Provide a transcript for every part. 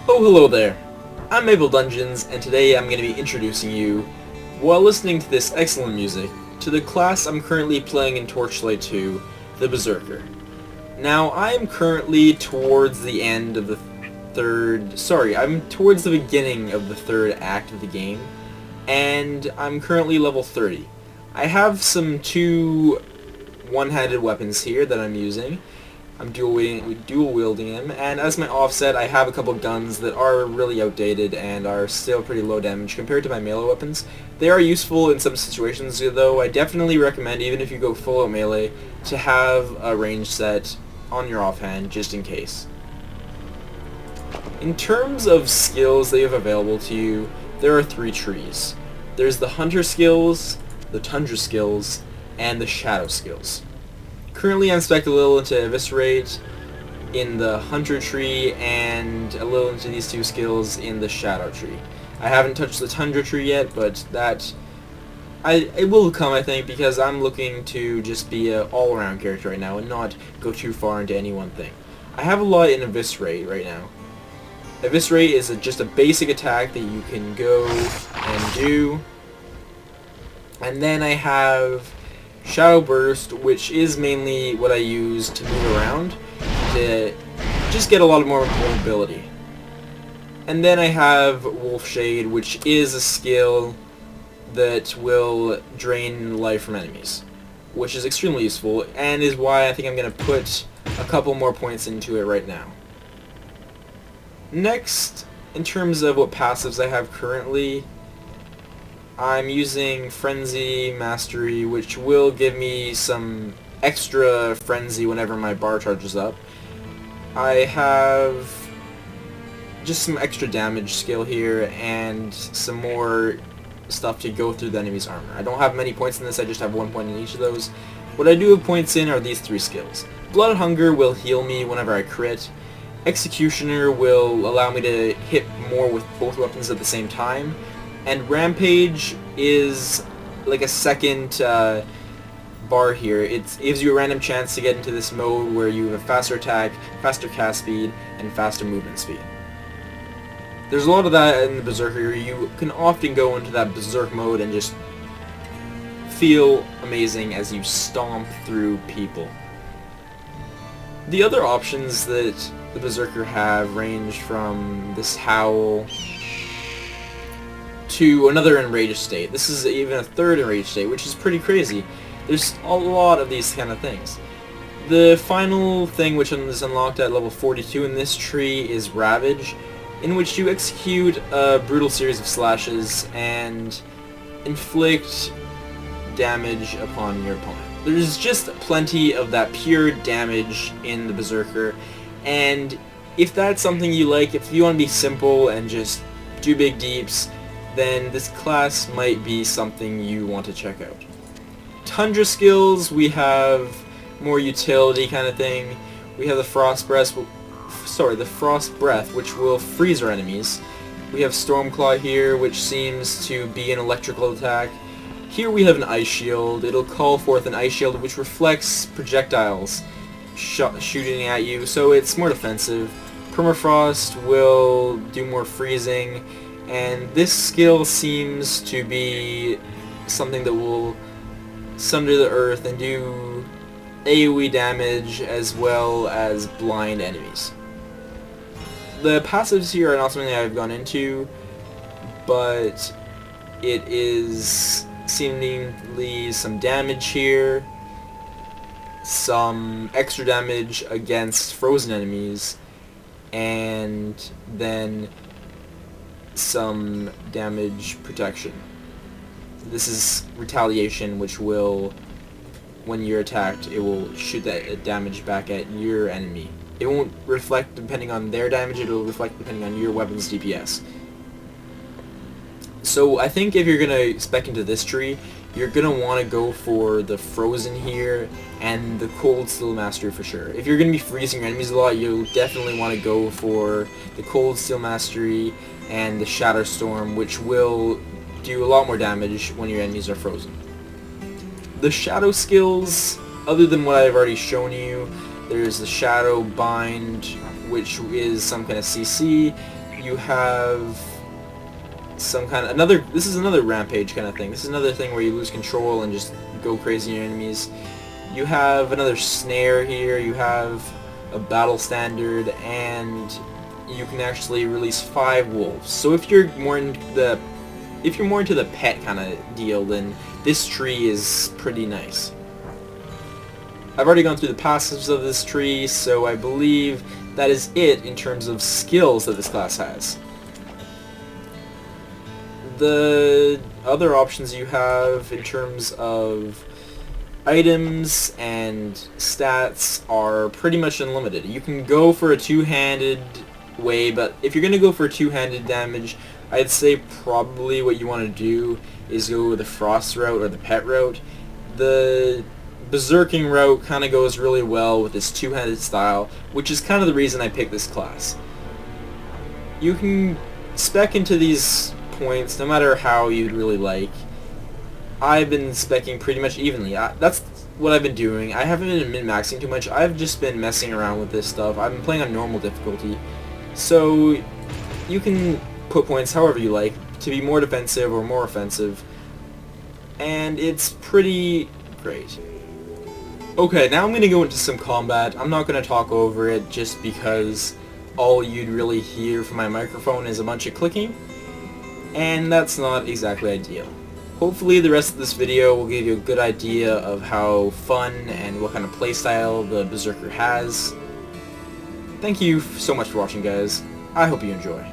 Oh, hello there. I'm MapleDungeons, and today I'm going to be introducing you, while listening to this excellent music, to the class I'm currently playing in Torchlight 2, the Berserker. Now, I am currently towards the end of the I'm towards the beginning of the third act of the game, and I'm currently level 30. I have some two one-handed weapons here that I'm using. I'm dual wielding them, and as my offset, I have a couple guns that are really outdated and are still pretty low damage compared to my melee weapons. They are useful in some situations, though I definitely recommend, even if you go full out melee, to have a range set on your offhand just in case. In terms of skills that you have available to you, there are three trees. There's the hunter skills, the tundra skills, and the shadow skills. Currently I'm spec'd a little into Eviscerate in the Hunter tree and a little into these two skills in the Shadow tree. I haven't touched the Tundra tree yet, but it will come, I think, because I'm looking to just be an all-around character right now and not go too far into any one thing. I have a lot in Eviscerate right now. Eviscerate is just a basic attack that you can go and do. And then I have Shadow Burst, which is mainly what I use to move around, to just get a lot more mobility. And then I have Wolf Shade, which is a skill that will drain life from enemies, which is extremely useful, and is why I think I'm going to put a couple more points into it right now. Next, in terms of what passives I have currently, I'm using Frenzy Mastery, which will give me some extra frenzy whenever my bar charges up. I have just some extra damage skill here and some more stuff to go through the enemy's armor. I don't have many points in this, I just have 1 point in each of those. What I do have points in are these three skills. Blood Hunger will heal me whenever I crit. Executioner will allow me to hit more with both weapons at the same time. And Rampage is like a second bar here. It gives you a random chance to get into this mode where you have faster attack, faster cast speed, and faster movement speed. There's a lot of that in the Berserker. You can often go into that Berserk mode and just feel amazing as you stomp through people. The other options that the Berserker have range from this Howl to another enraged state. This is even a third enraged state, which is pretty crazy. There's a lot of these kind of things. The final thing which is unlocked at level 42 in this tree is Ravage, in which you execute a brutal series of slashes and inflict damage upon your opponent. There's just plenty of that pure damage in the Berserker, and if that's something you like, if you want to be simple and just do big deeps, then this class might be something you want to check out. Tundra skills, we have more utility kind of thing. We have the Frost Breath, which will freeze our enemies. We have Stormclaw here, which seems to be an electrical attack. Here we have an Ice Shield. It'll call forth an Ice Shield which reflects projectiles shooting at you, so it's more defensive. Permafrost will do more freezing, and this skill seems to be something that will sunder the earth and do AoE damage as well as blind enemies. The passives here are not something I've gone into, but it is seemingly some damage here, some extra damage against frozen enemies, and then some damage protection. This is retaliation, which will, when you're attacked, it will shoot that damage back at your enemy. It won't reflect depending on their damage, it will reflect depending on your weapon's DPS. So I think if you're going to spec into this tree, you're going to want to go for the Frozen here and the Cold Steel Mastery for sure. If you're going to be freezing your enemies a lot, you'll definitely want to go for the Cold Steel Mastery and the Shatter Storm, which will do a lot more damage when your enemies are frozen. The Shadow skills, other than what I've already shown you, there's the Shadow Bind, which is some kind of CC, You have some kind of this is another rampage kind of thing. This is another thing where you lose control and just go crazy on your enemies. You have another snare here, you have a battle standard, and you can actually release 5 wolves. So if you're more into the pet kind of deal, then this tree is pretty nice. I've already gone through the passives of this tree, so I believe that is it in terms of skills that this class has. The other options you have in terms of items and stats are pretty much unlimited. You can go for a two-handed way, but if you're going to go for two-handed damage, I'd say probably what you want to do is go with the frost route or the pet route. The berserking route kind of goes really well with this two-handed style, which is kind of the reason I picked this class. You can spec into these points no matter how you'd really like. I've been specking pretty much evenly. That's what I've been doing. I haven't been min-maxing too much. I've just been messing around with this stuff. I've been playing on normal difficulty. So you can put points however you like to be more defensive or more offensive, and it's pretty great. Okay, now I'm going to go into some combat. I'm not going to talk over it just because all you'd really hear from my microphone is a bunch of clicking, and that's not exactly ideal. Hopefully the rest of this video will give you a good idea of how fun and what kind of playstyle the Berserker has. Thank you so much for watching, guys. I hope you enjoy.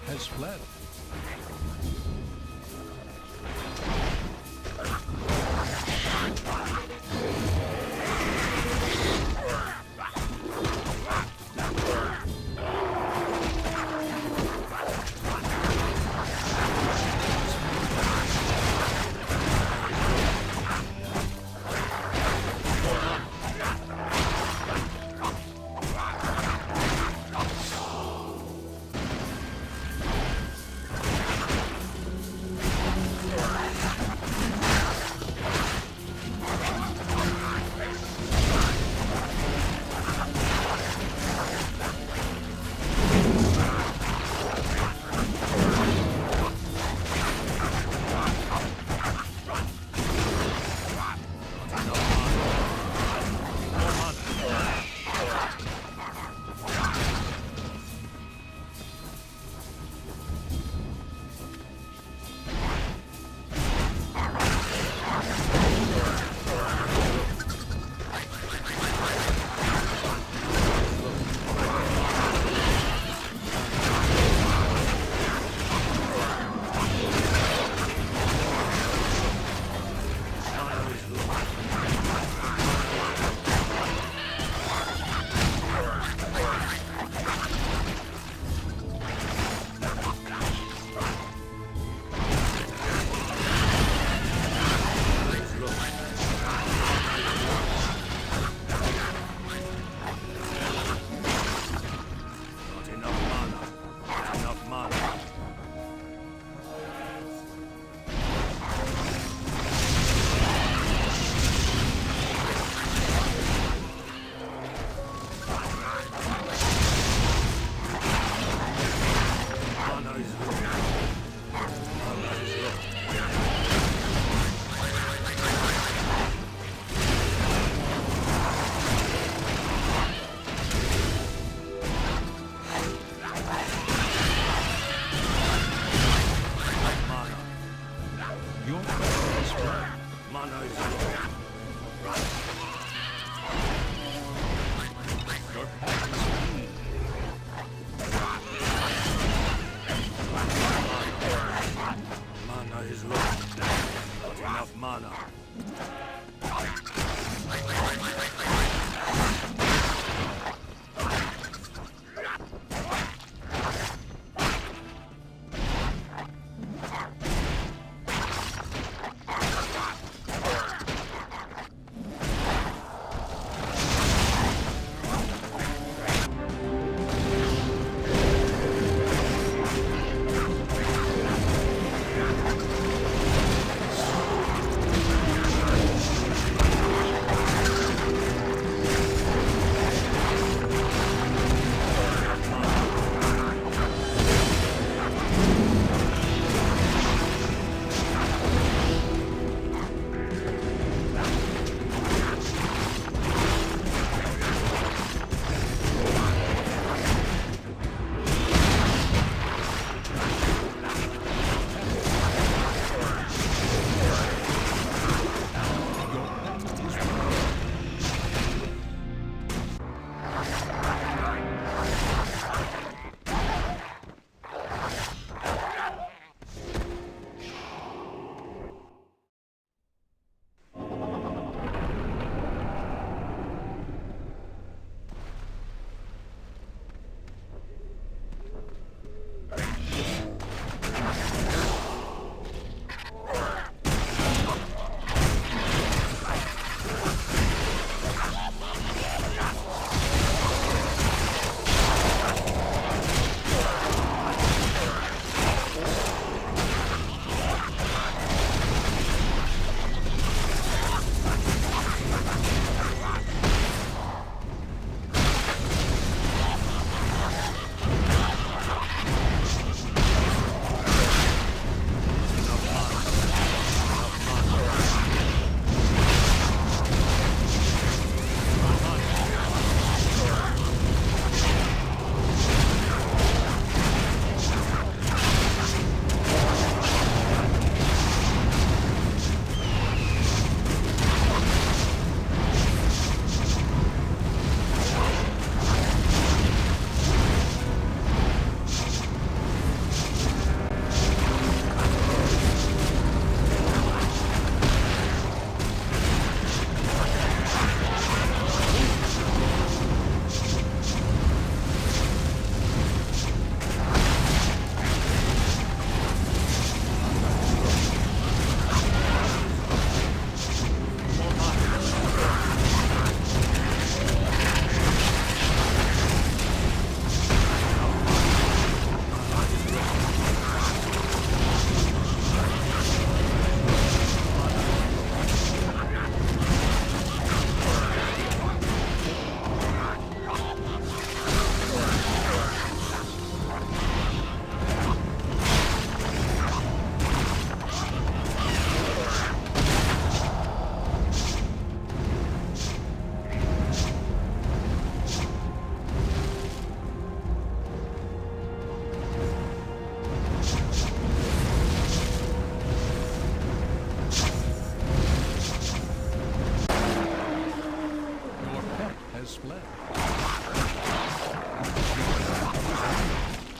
Has fled.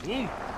Boom.